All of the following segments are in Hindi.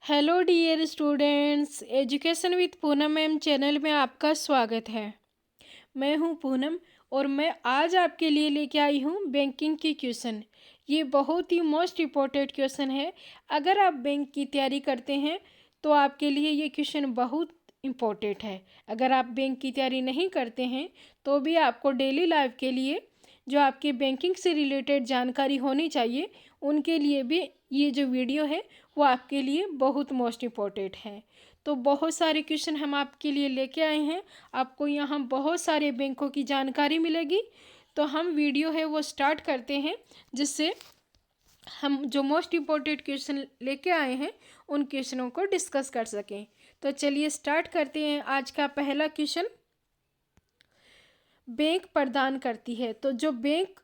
Hello dear students, education with Poonam ma'am channel में आपका स्वागत है। मैं हूं पूनम और मैं आज आपके लिए लेके आई हूं बैंकिंग की क्वेश्चन। ये बहुत ही मोस्ट इम्पोर्टेंट क्वेश्चन है। अगर आप बैंक की तैयारी करते हैं तो आपके लिए ये क्वेश्चन बहुत इम्पोर्टेंट है। अगर आप बैंक की तैयारी नहीं करते हैं तो भी आपको डेली लाइफ के लिए जो आपकी बैंकिंग से रिलेटेड जानकारी होनी चाहिए, उनके लिए भी ये जो वीडियो है वो आपके लिए बहुत मोस्ट इम्पोर्टेंट है। तो बहुत सारे क्वेश्चन हम आपके लिए लेके आए हैं। आपको यहाँ बहुत सारे बैंकों की जानकारी मिलेगी। तो हम वीडियो है वो स्टार्ट करते हैं, जिससे हम जो मोस्ट इम्पोर्टेंट क्वेश्चन लेके आए हैं उन क्वेश्चनों को डिस्कस कर सकें। तो चलिए स्टार्ट करते हैं। आज का पहला क्वेश्चन, बैंक प्रदान करती है। तो जो बैंक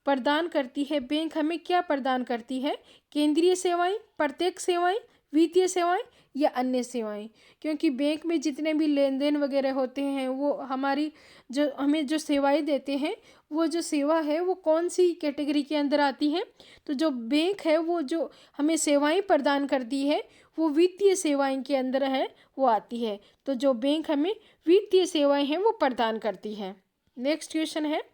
प्रदान करती है, बैंक हमें क्या प्रदान करती है? केंद्रीय सेवाएं, प्रत्यक्ष सेवाएं, वित्तीय सेवाएं या अन्य सेवाएं। क्योंकि बैंक में जितने भी लेन देन वगैरह होते हैं वो हमारी जो हमें जो सेवाएं देते हैं, वो जो सेवा है वो कौन सी कैटेगरी के अंदर आती है? तो जो बैंक है वो जो हमें सेवाएं प्रदान करती है वो वित्तीय सेवाएं के अंदर है, वो आती है। तो जो बैंक हमें वित्तीय सेवाएं हैं वो प्रदान करती है। नेक्स्ट क्वेश्चन है,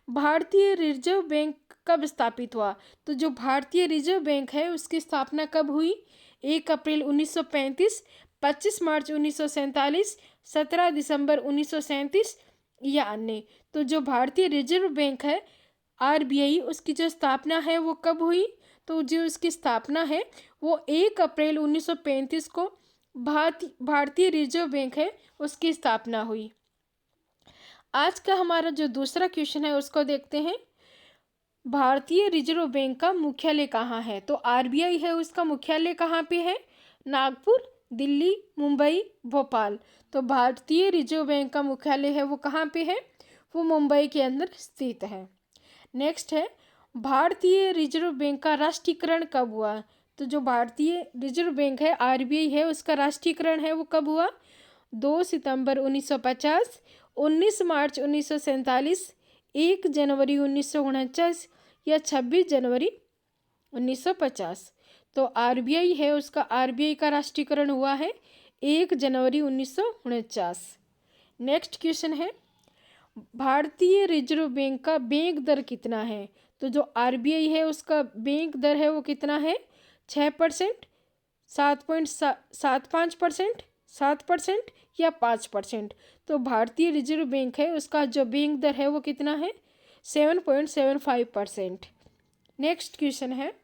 भारतीय रिजर्व बैंक कब स्थापित हुआ? तो जो भारतीय रिजर्व बैंक है उसकी स्थापना कब हुई? 1 अप्रैल 1935, 25 मार्च 1947, 17 दिसंबर 1937 या अन्य। तो जो भारतीय रिजर्व बैंक है आरबीआई, उसकी जो स्थापना है वो कब हुई? तो जो उसकी स्थापना है वो 1 अप्रैल 1935 को भारतीय रिजर्व बैंक है उसकी स्थापना हुई। आज का हमारा जो दूसरा क्वेश्चन है उसको देखते हैं। भारतीय रिजर्व बैंक का मुख्यालय कहाँ है? तो आरबीआई है उसका मुख्यालय कहाँ पे है? नागपुर, दिल्ली, मुंबई, भोपाल। तो भारतीय रिजर्व बैंक का मुख्यालय है वो कहाँ पे है? वो मुंबई के अंदर स्थित है। नेक्स्ट है, भारतीय रिजर्व बैंक का राष्ट्रीयकरण कब हुआ? तो जो भारतीय रिजर्व बैंक है आरबीआई है उसका राष्ट्रीयकरण है वो कब हुआ? 2 सितंबर 1950, 19 मार्च 1947, 1 जनवरी 1949 या 26 जनवरी 1950। तो आरबीआई है उसका आरबीआई का राष्ट्रीयकरण हुआ है 1 जनवरी 1949। नेक्स्ट क्वेश्चन है, भारतीय रिजर्व बैंक का बैंक दर कितना है? तो जो आरबीआई है उसका बैंक दर है वो कितना है? 6%, 7.75%, 7% या 5%। तो भारतीय रिजर्व बैंक है उसका जो बैंक दर है वो कितना है? 7.75%। नेक्स्ट क्वेश्चन है,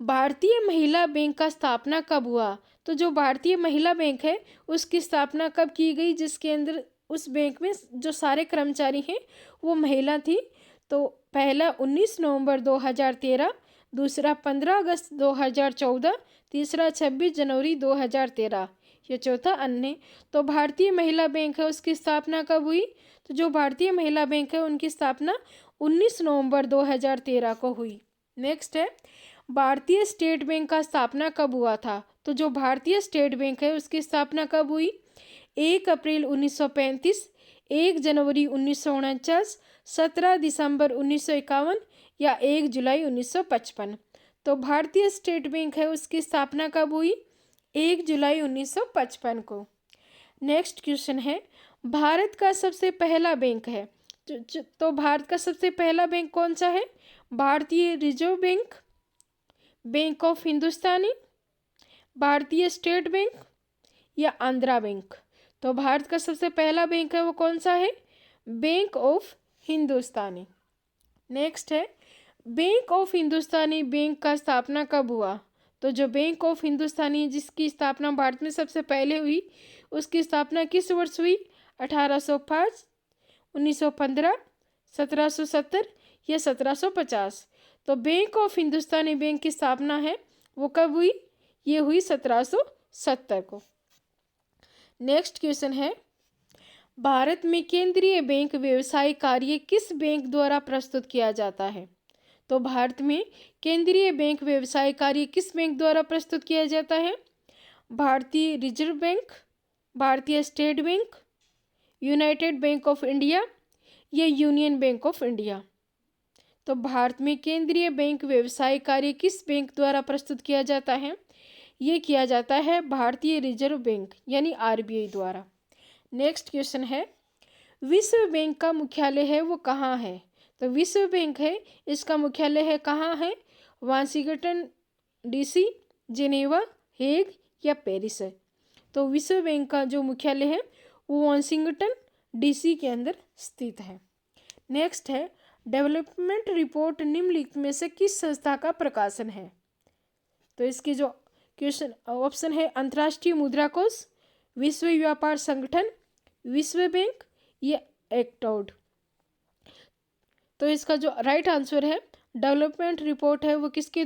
भारतीय महिला बैंक का स्थापना कब हुआ? तो जो भारतीय महिला बैंक है उसकी स्थापना कब की गई, जिसके अंदर उस बैंक में जो सारे कर्मचारी हैं वो महिला थी? तो पहला 19 नवंबर 2013, दूसरा 15 अगस्त 2014, तीसरा 26 जनवरी 2013 या चौथा अन्य। तो भारतीय महिला बैंक है उसकी स्थापना कब हुई? तो जो भारतीय महिला बैंक है उनकी स्थापना 19 नवंबर 2013 को हुई। नेक्स्ट है, भारतीय स्टेट बैंक का स्थापना कब हुआ था? तो जो भारतीय स्टेट बैंक है उसकी स्थापना कब हुई? 1 अप्रैल 1935, 1 जनवरी 1949, 17 दिसंबर 1951 या 1 जुलाई 1955। तो भारतीय स्टेट बैंक है उसकी स्थापना कब हुई? 1 जुलाई 1955 को। नेक्स्ट क्वेश्चन है, भारत का सबसे पहला बैंक है। तो भारत का सबसे पहला बैंक कौन सा है? भारतीय रिजर्व बैंक, बैंक ऑफ हिंदुस्तानी, भारतीय स्टेट बैंक या आंध्रा बैंक। तो भारत का सबसे पहला बैंक है वो कौन सा है? Bank of Hindustani. नेक्स्ट है, बैंक ऑफ हिंदुस्तानी बैंक का स्थापना कब हुआ? तो जो बैंक ऑफ हिंदुस्तानी जिसकी स्थापना भारत में सबसे पहले हुई उसकी स्थापना किस वर्ष हुई? 1805, 1915, 1770 या 1750। तो बैंक ऑफ हिंदुस्तानी बैंक की स्थापना है वो कब हुई? ये हुई 1770 को। नेक्स्ट क्वेश्चन है, भारत में केंद्रीय बैंक व्यवसाय कार्य किस बैंक द्वारा प्रस्तुत किया जाता है? तो भारत में केंद्रीय बैंक व्यवसाय कार्य किस बैंक द्वारा प्रस्तुत किया जाता है? भारतीय रिजर्व बैंक, भारतीय state bank, United bank of India या यूनियन बैंक ऑफ इंडिया। तो भारत में केंद्रीय बैंक व्यवसाय कार्य किस बैंक द्वारा प्रस्तुत किया जाता है? ये किया जाता है भारतीय रिजर्व बैंक यानी आरबीआई द्वारा। नेक्स्ट क्वेश्चन है, विश्व बैंक का मुख्यालय है वो कहाँ है? तो विश्व बैंक है, इसका मुख्यालय है कहाँ है? वाशिंगटन डीसी, जिनेवा, हेग या पेरिस है? तो विश्व बैंक का जो मुख्यालय है वो वाशिंगटन डीसी के अंदर स्थित है। नेक्स्ट है, डेवलपमेंट रिपोर्ट निम्नलिखित में से किस संस्था का प्रकाशन है? तो इसके जो क्वेश्चन ऑप्शन है, अंतर्राष्ट्रीय मुद्रा कोष, विश्व व्यापार संगठन, विश्व बैंक या एक्टोड। तो इसका जो राइट आंसर है, डेवलपमेंट रिपोर्ट है वो किसके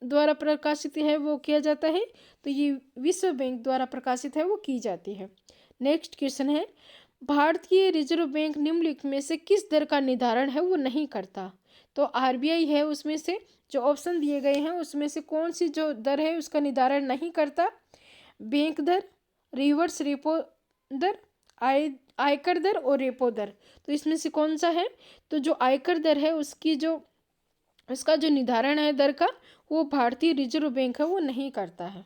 द्वारा प्रकाशित है, वो किया जाता है? तो ये विश्व बैंक द्वारा प्रकाशित है, वो की जाती है। नेक्स्ट क्वेश्चन है, भारतीय रिजर्व बैंक निम्नलिखित में से किस दर का निर्धारण है वो नहीं करता? तो आरबीआई है, उसमें से जो ऑप्शन दिए गए हैं उसमें से कौन सी जो दर है उसका निर्धारण नहीं करता? बैंक दर, रिवर्स रेपो दर, आयकर दर और रेपो दर। तो इसमें से कौन सा है? तो जो आयकर दर है उसका जो निर्धारण है दर का, वो भारतीय रिजर्व बैंक है वो नहीं करता है।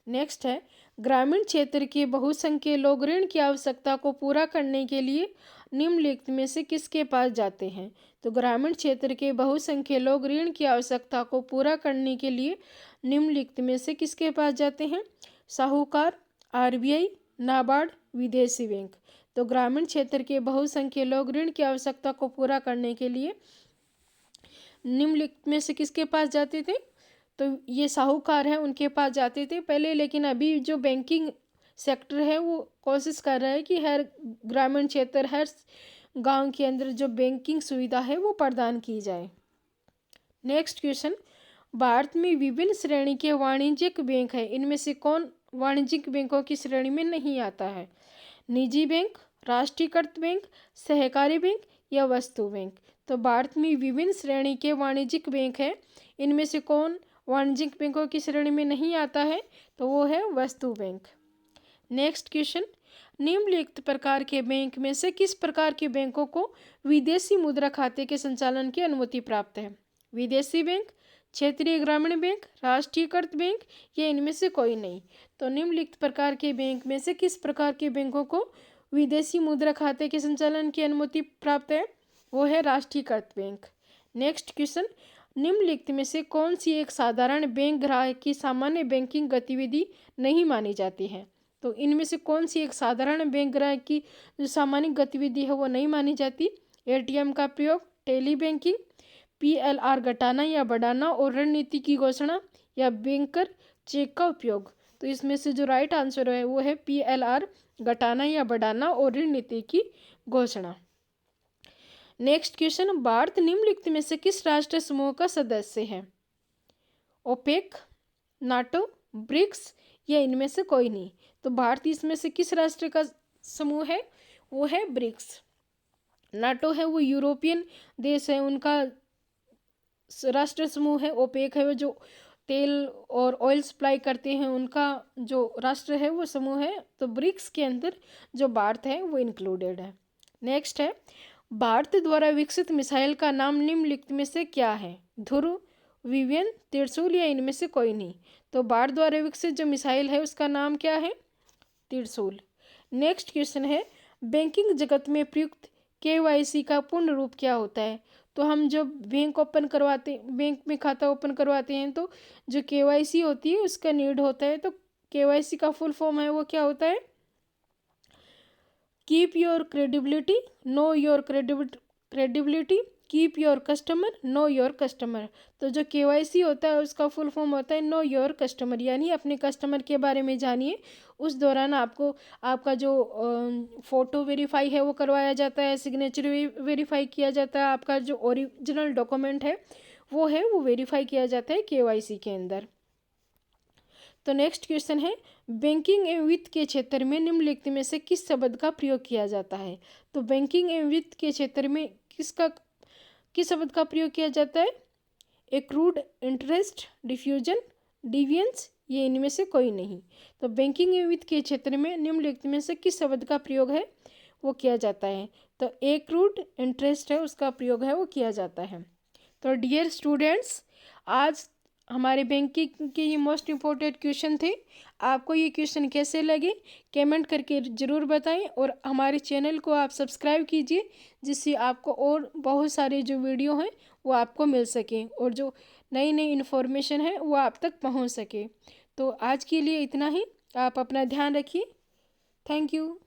नेक्स्ट है, ग्रामीण क्षेत्र के बहुसंख्यक लोग ऋण की आवश्यकता को पूरा करने के लिए निम्नलिखित में से किसके पास जाते हैं? तो ग्रामीण क्षेत्र के बहुसंख्यक लोग ऋण की आवश्यकता को पूरा करने के लिए निम्नलिखित में से किसके पास जाते हैं? साहूकार, आरबीआई, नाबार्ड, विदेशी बैंक। तो ग्रामीण क्षेत्र के बहुसंख्यक लोग ऋण की आवश्यकता को पूरा करने के लिए निम्नलिखित में से किसके पास जाते थे? तो ये साहूकार हैं, उनके पास जाते थे पहले, लेकिन अभी जो बैंकिंग सेक्टर है वो कोशिश कर रहा है कि हर ग्रामीण क्षेत्र, हर गांव के अंदर जो बैंकिंग सुविधा है वो प्रदान की जाए। नेक्स्ट क्वेश्चन, भारत में विभिन्न श्रेणी के वाणिज्यिक बैंक है, इनमें से कौन वाणिज्यिक बैंकों की श्रेणी में नहीं आता है? निजी बैंक, राष्ट्रीयकृत बैंक, सहकारी बैंक या वस्तु बैंक। तो भारत में विभिन्न श्रेणी के वाणिज्यिक बैंक है, इनमें से कौन वाणिज्यिक बैंकों की श्रेणी में नहीं आता है? तो वो है वस्तु बैंक। नेक्स्ट क्वेश्चन, निम्नलिखित प्रकार के बैंक में से किस प्रकार के बैंकों को विदेशी मुद्रा खाते के संचालन की अनुमति प्राप्त है? विदेशी बैंक, क्षेत्रीय ग्रामीण बैंक, राष्ट्रीयकृत बैंक या इनमें से कोई नहीं? तो निम्नलिखित प्रकार के बैंक में से किस प्रकार के बैंकों को विदेशी मुद्रा खाते के संचालन की अनुमति प्राप्त है? वो है राष्ट्रीयकृत बैंक। नेक्स्ट क्वेश्चन, निम्नलिखित में से कौन सी एक साधारण बैंक ग्राहक की सामान्य बैंकिंग गतिविधि नहीं मानी जाती है? तो इनमें से कौन सी एक साधारण बैंक ग्राहक की जो सामान्य गतिविधि है वो नहीं मानी जाती? एटीएम का प्रयोग, टेली बैंकिंग, पीएलआर घटाना या बढ़ाना और रणनीति की घोषणा, या बैंकर चेक का उपयोग। तो इसमें से जो राइट आंसर है वो है पीएलआर घटाना या बढ़ाना और रणनीति की घोषणा। नेक्स्ट क्वेश्चन, भारत निम्नलिखित में से किस राष्ट्र समूह का सदस्य है? ओपेक, नाटो, ब्रिक्स या इनमें से कोई नहीं? तो भारत इसमें से किस राष्ट्र का समूह है? वो है ब्रिक्स। नाटो है वो यूरोपियन देश है, उनका राष्ट्र समूह है। ओपेक है वो जो तेल और ऑयल सप्लाई करते हैं, उनका जो राष्ट्र है वो समूह है। तो ब्रिक्स के अंदर जो भारत है वो इंक्लूडेड है। नेक्स्ट है, भारत द्वारा विकसित मिसाइल का नाम निम्नलिखित में से क्या है? ध्रुव, विवियन, त्रिशूल या इनमें से कोई नहीं? तो भारत द्वारा विकसित जो मिसाइल है उसका नाम क्या है? त्रिशूल। नेक्स्ट क्वेश्चन है, बैंकिंग जगत में प्रयुक्त केवाईसी का पूर्ण रूप क्या होता है? तो हम जब बैंक में खाता ओपन करवाते हैं तो जो केवाईसी होती है उसका नीड होता है। तो केवाईसी का फुल फॉर्म है वो क्या होता है? Keep your credibility, know your credibility, keep your customer, know your customer. तो जो केवाईसी होता है उसका फुल फॉर्म होता है नो योर कस्टमर, यानी अपने कस्टमर के बारे में जानिए। उस दौरान आपको आपका जो फ़ोटो वेरीफाई है वो करवाया जाता है, सिग्नेचर वेरीफाई किया जाता है, आपका जो ओरिजिनल डॉक्यूमेंट है वो वेरीफाई किया जाता है केवाईसी के अंदर। तो नेक्स्ट क्वेश्चन है, बैंकिंग एवं वित्त के क्षेत्र में निम्नलिखित में से किस शब्द का प्रयोग किया जाता है? तो बैंकिंग एवं वित्त के क्षेत्र में किस शब्द का प्रयोग किया जाता है? एक्रूड इंटरेस्ट, डिफ्यूजन, डिविएंस, ये इनमें से कोई नहीं? तो बैंकिंग एवं वित्त के क्षेत्र में निम्नलिखित में से किस शब्द का प्रयोग है वो किया जाता है? तो एक्रूड इंटरेस्ट है उसका प्रयोग है वो किया जाता है। तो डियर स्टूडेंट्स, आज हमारे बैंक के ये मोस्ट इम्पोर्टेंट क्वेश्चन थे। आपको ये क्वेश्चन कैसे लगे कमेंट करके ज़रूर बताएं, और हमारे चैनल को आप सब्सक्राइब कीजिए, जिससे आपको और बहुत सारे जो वीडियो हैं वो आपको मिल सकें, और जो नई नई इन्फॉर्मेशन है वो आप तक पहुंच सके। तो आज के लिए इतना ही। आप अपना ध्यान रखिए। Thank you.